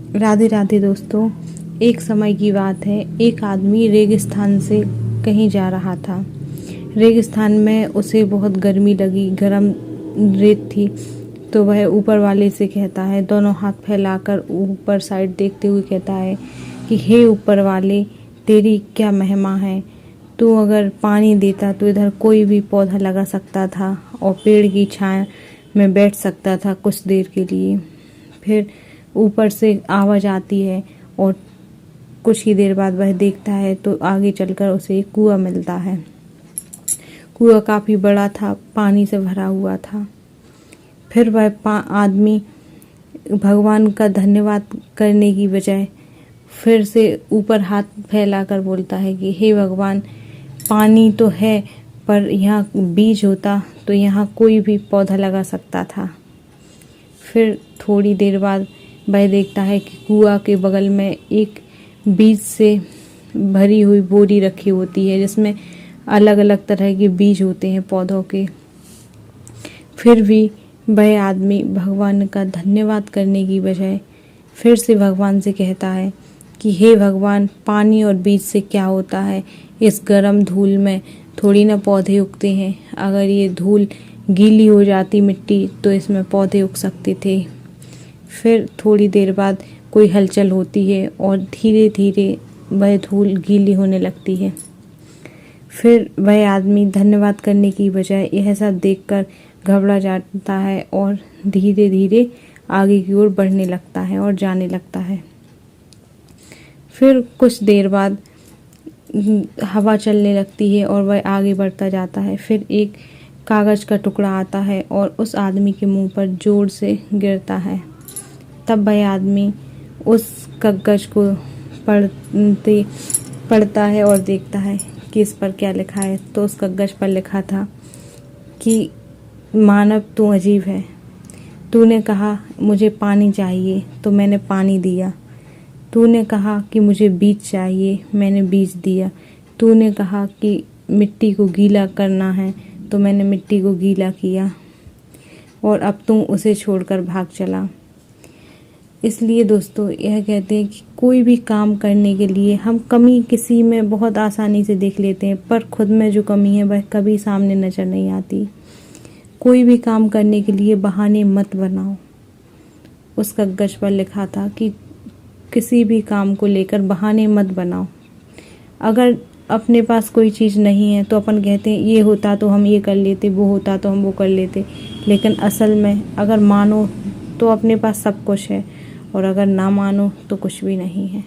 राधे राधे दोस्तों। एक समय की बात है, एक आदमी रेगिस्तान से कहीं जा रहा था। रेगिस्तान में उसे बहुत गर्मी लगी, गरम रेत थी। तो वह ऊपर वाले से कहता है, दोनों हाथ फैलाकर ऊपर साइड देखते हुए कहता है कि हे ऊपर वाले, तेरी क्या महिमा है। तू अगर पानी देता तो इधर कोई भी पौधा लगा सकता था और पेड़ की छाया में बैठ सकता था कुछ देर के लिए। फिर ऊपर से आवाज़ आती है और कुछ ही देर बाद वह देखता है तो आगे चलकर उसे एक कुआं मिलता है। कुआं काफ़ी बड़ा था, पानी से भरा हुआ था। फिर वह आदमी भगवान का धन्यवाद करने की बजाय फिर से ऊपर हाथ फैलाकर बोलता है कि हे भगवान, पानी तो है पर यहाँ बीज होता तो यहाँ कोई भी पौधा लगा सकता था। फिर थोड़ी देर बाद वह देखता है कि कुआं के बगल में एक बीज से भरी हुई बोरी रखी होती है जिसमें अलग अलग तरह के बीज होते हैं पौधों के। फिर भी वह आदमी भगवान का धन्यवाद करने की बजाय फिर से भगवान से कहता है कि हे भगवान, पानी और बीज से क्या होता है। इस गर्म धूल में थोड़ी ना पौधे उगते हैं। अगर ये धूल गीली हो जाती मिट्टी तो इसमें पौधे उग सकते थे। फिर थोड़ी देर बाद कोई हलचल होती है और धीरे धीरे वह धूल गीली होने लगती है। फिर वह आदमी धन्यवाद करने की बजाय यह सब देखकर घबरा जाता है और धीरे धीरे आगे की ओर बढ़ने लगता है और जाने लगता है। फिर कुछ देर बाद हवा चलने लगती है और वह आगे बढ़ता जाता है। फिर एक कागज़ का टुकड़ा आता है और उस आदमी के मुंह पर जोर से गिरता है। तब वह आदमी उस कागज़ को पढ़ता है और देखता है कि इस पर क्या लिखा है। तो उस कागज़ पर लिखा था कि मानव, तू अजीब है। तूने कहा मुझे पानी चाहिए तो मैंने पानी दिया। तूने कहा कि मुझे बीज चाहिए, मैंने बीज दिया। तूने कहा कि मिट्टी को गीला करना है तो मैंने मिट्टी को गीला किया, और अब तू उसे छोड़कर भाग चला। इसलिए दोस्तों, यह कहते हैं कि कोई भी काम करने के लिए हम कमी किसी में बहुत आसानी से देख लेते हैं, पर खुद में जो कमी है वह कभी सामने नज़र नहीं आती। कोई भी काम करने के लिए बहाने मत बनाओ। उस कागज़ पर लिखा था कि किसी भी काम को लेकर बहाने मत बनाओ। अगर अपने पास कोई चीज़ नहीं है तो अपन कहते हैं ये होता तो हम ये कर लेते, वो होता तो हम वो कर लेते। लेकिन असल में अगर मानो तो अपने पास सब कुछ है, और अगर ना मानो तो कुछ भी नहीं है।